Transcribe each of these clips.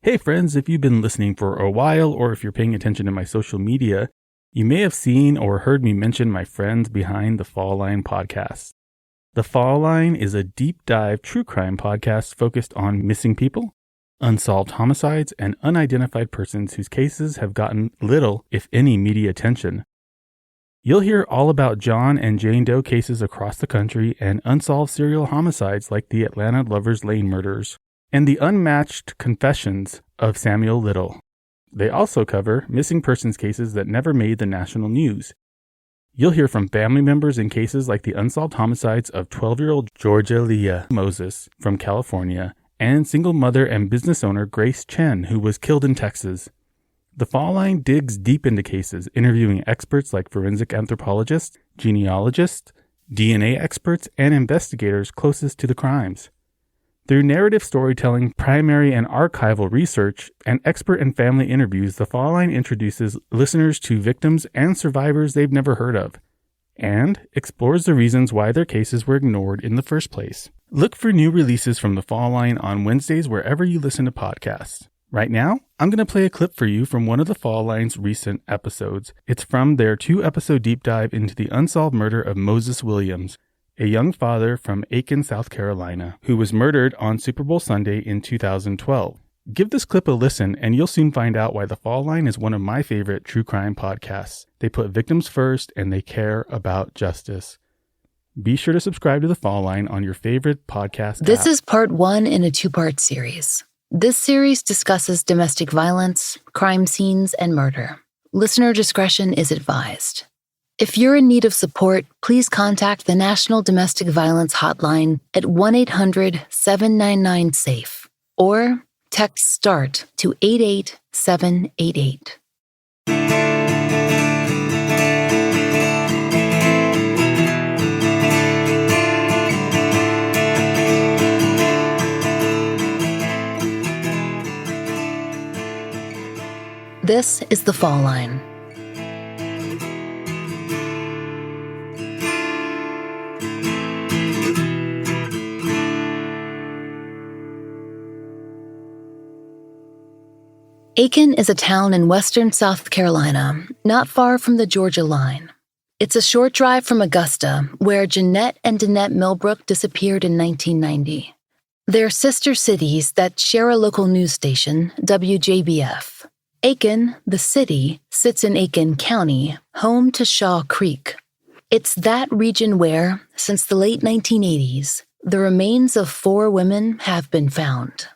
Hey friends, if you've been listening for a while or if you're paying attention to my social media, you may have seen or heard me mention my friends behind the Fall Line podcast. The Fall Line is a deep dive true crime podcast focused on missing people, unsolved homicides, and unidentified persons whose cases have gotten little, if any, media attention. You'll hear all about John and Jane Doe cases across the country and unsolved serial homicides like the Atlanta Lovers Lane murders, and the unmatched confessions of Samuel Little. They also cover missing persons cases that never made the national news. You'll hear from family members in cases like the unsolved homicides of 12-year-old Georgia Leah Moses from California and single mother and business owner Grace Chen, who was killed in Texas. The Fall Line digs deep into cases, interviewing experts like forensic anthropologists, genealogists, DNA experts, and investigators closest to the crimes. Through narrative storytelling, primary and archival research, and expert and family interviews, the Fall Line introduces listeners to victims and survivors they've never heard of, and explores the reasons why their cases were ignored in the first place. Look for new releases from the Fall Line on Wednesdays wherever you listen to podcasts. Right now, I'm going to play a clip for you from one of the Fall Line's recent episodes. It's from their 2-episode deep dive into the unsolved murder of Moses Williams, a young father from Aiken, South Carolina, who was murdered on Super Bowl Sunday in 2012. Give this clip a listen and you'll soon find out why the Fall Line is one of my favorite true crime podcasts. They put victims first and they care about justice. Be sure to subscribe to the Fall Line on your favorite podcast This app. is part 1 in a 2-part series. This series discusses domestic violence, crime scenes, and murder. Listener discretion is advised. If you're in need of support, please contact the National Domestic Violence Hotline at 1-800-799-SAFE or text START to 88788. This is the Fall Line. Aiken is a town in western South Carolina, not far from the Georgia line. It's a short drive from Augusta, where Jeanette and Danette Millbrook disappeared in 1990. They're sister cities that share a local news station, WJBF. Aiken, the city, sits in Aiken County, home to Shaw Creek. It's that region where, since the late 1980s, the remains of 4 women have been found.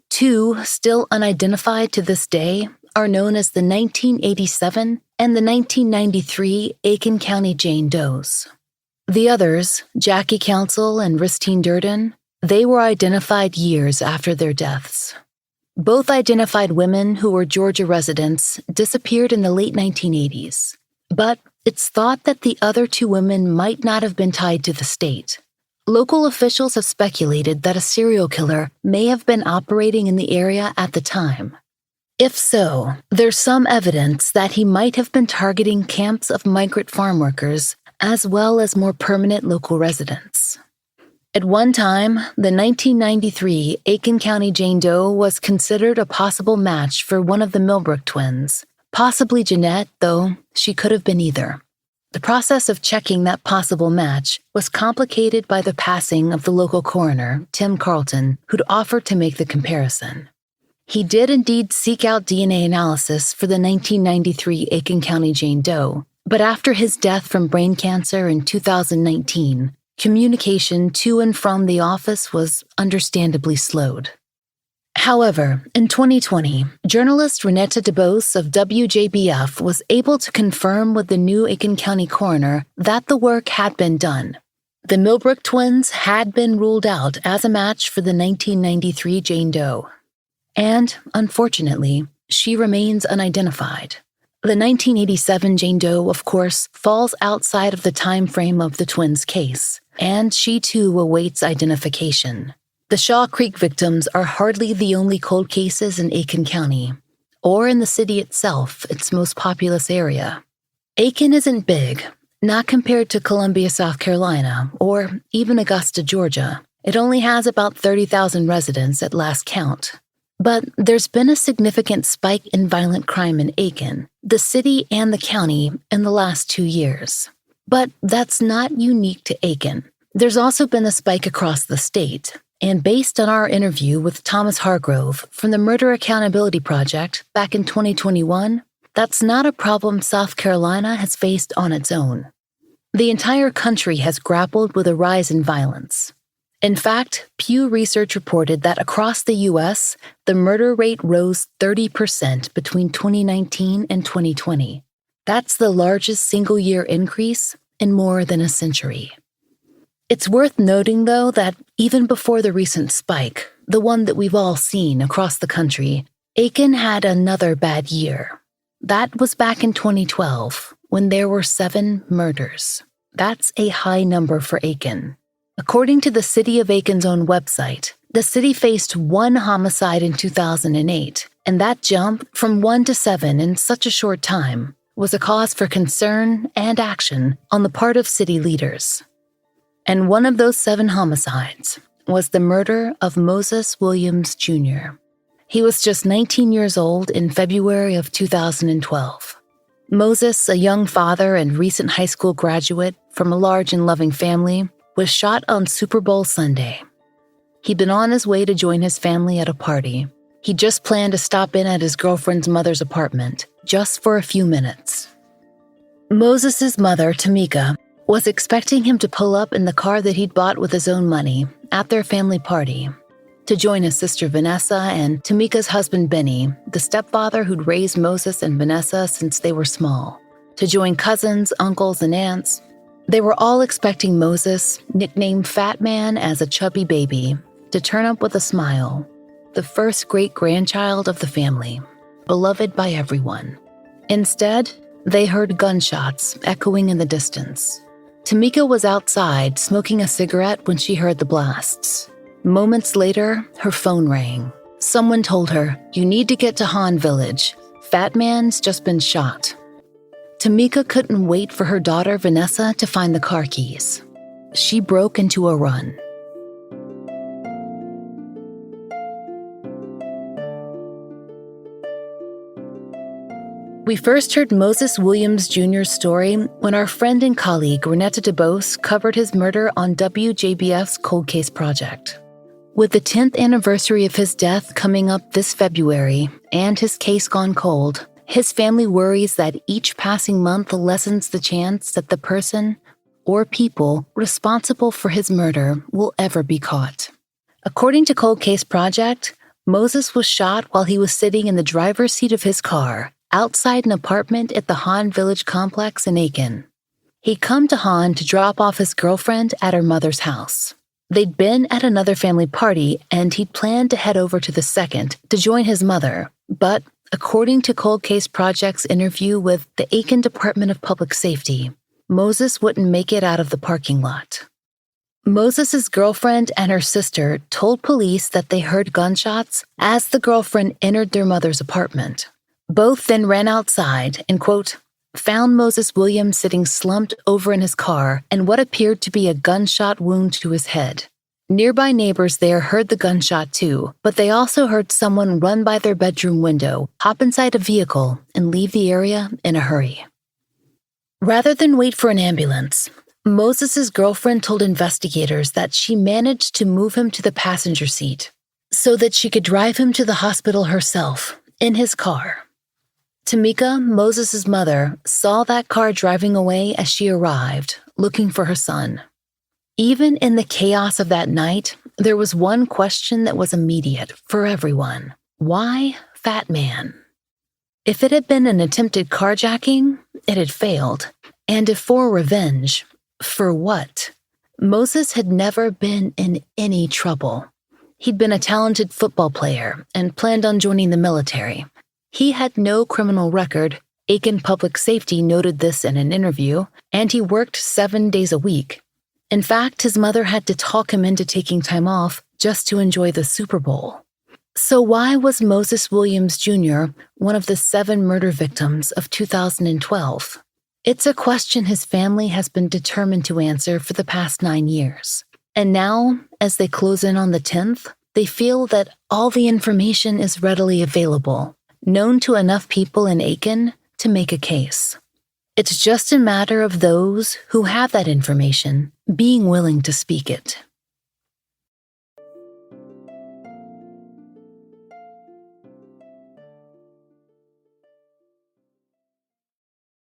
2, still unidentified to this day, are known as the 1987 and the 1993 Aiken County Jane Does. The others, Jackie Council and Ristine Durden, they were identified years after their deaths. Both identified women who were Georgia residents disappeared in the late 1980s, but it's thought that the other 2 women might not have been tied to the state. Local officials have speculated that a serial killer may have been operating in the area at the time. If so, there's some evidence that he might have been targeting camps of migrant farm workers as well as more permanent local residents. At one time, the 1993 Aiken County Jane Doe was considered a possible match for one of the Millbrook twins, possibly Jeanette, though she could have been either. The process of checking that possible match was complicated by the passing of the local coroner, Tim Carlton, who'd offered to make the comparison. He did indeed seek out DNA analysis for the 1993 Aiken County Jane Doe, but after his death from brain cancer in 2019, communication to and from the office was understandably slowed. However, in 2020, journalist Renetta DeBose of WJBF was able to confirm with the new Aiken County coroner that the work had been done. The Millbrook twins had been ruled out as a match for the 1993 Jane Doe. And, unfortunately, she remains unidentified. The 1987 Jane Doe, of course, falls outside of the time frame of the twins' case, and she too awaits identification. The Shaw Creek victims are hardly the only cold cases in Aiken County, or in the city itself, its most populous area. Aiken isn't big, not compared to Columbia, South Carolina, or even Augusta, Georgia. It only has about 30,000 residents at last count. But there's been a significant spike in violent crime in Aiken, the city and the county, in the last 2 years. But that's not unique to Aiken. There's also been a spike across the state. And based on our interview with Thomas Hargrove from the Murder Accountability Project back in 2021, that's not a problem South Carolina has faced on its own. The entire country has grappled with a rise in violence. In fact, Pew Research reported that across the U.S., the murder rate rose 30% between 2019 and 2020. That's the largest single-year increase in more than a century. It's worth noting, though, that even before the recent spike, the one that we've all seen across the country, Aiken had another bad year. That was back in 2012, when there were 7 murders. That's a high number for Aiken. According to the City of Aiken's own website, the city faced 1 homicide in 2008, and that jump from 1 to 7 in such a short time was a cause for concern and action on the part of city leaders. And one of those 7 homicides was the murder of Moses Williams, Jr. He was just 19 years old in February of 2012. Moses, a young father and recent high school graduate from a large and loving family, was shot on Super Bowl Sunday. He'd been on his way to join his family at a party. He just planned to stop in at his girlfriend's mother's apartment, just for a few minutes. Moses' mother, Timica, was expecting him to pull up in the car that he'd bought with his own money at their family party, to join his sister Vanessa and Timica's husband Benny, the stepfather who'd raised Moses and Vanessa since they were small, to join cousins, uncles, and aunts. They were all expecting Moses, nicknamed Fat Man as a chubby baby, to turn up with a smile, the first great-grandchild of the family, beloved by everyone. Instead, they heard gunshots echoing in the distance. Timica was outside smoking a cigarette when she heard the blasts. Moments later, her phone rang. Someone told her, "You need to get to Han Village. Fat Man's just been shot." Timica couldn't wait for her daughter Vanessa to find the car keys. She broke into a run. We first heard Moses Williams Jr.'s story when our friend and colleague Renetta DeBose covered his murder on WJBF's Cold Case Project. With the 10th anniversary of his death coming up this February and his case gone cold, his family worries that each passing month lessens the chance that the person or people responsible for his murder will ever be caught. According to Cold Case Project, Moses was shot while he was sitting in the driver's seat of his car outside an apartment at the Han Village complex in Aiken. He'd come to Han to drop off his girlfriend at her mother's house. They'd been at another family party, and he'd planned to head over to the second to join his mother, but according to Cold Case Project's interview with the Aiken Department of Public Safety, Moses wouldn't make it out of the parking lot. Moses' girlfriend and her sister told police that they heard gunshots as the girlfriend entered their mother's apartment. Both then ran outside and, quote, found Moses Williams sitting slumped over in his car and what appeared to be a gunshot wound to his head. Nearby neighbors there heard the gunshot too, but they also heard someone run by their bedroom window, hop inside a vehicle, and leave the area in a hurry. Rather than wait for an ambulance, Moses' girlfriend told investigators that she managed to move him to the passenger seat so that she could drive him to the hospital herself, in his car. Timica, Moses' mother, saw that car driving away as she arrived, looking for her son. Even in the chaos of that night, there was one question that was immediate for everyone. Why Fat Man? If it had been an attempted carjacking, it had failed. And if for revenge, for what? Moses had never been in any trouble. He'd been a talented football player and planned on joining the military. He had no criminal record. Aiken Public Safety noted this in an interview, and he worked 7 days a week. In fact, his mother had to talk him into taking time off just to enjoy the Super Bowl. So why was Moses Williams Jr. one of the 7 murder victims of 2012? It's a question his family has been determined to answer for the past 9 years. And now, as they close in on the 10th, They feel that all the information is readily available, known to enough people in Aiken to make a case. It's just a matter of those who have that information being willing to speak it.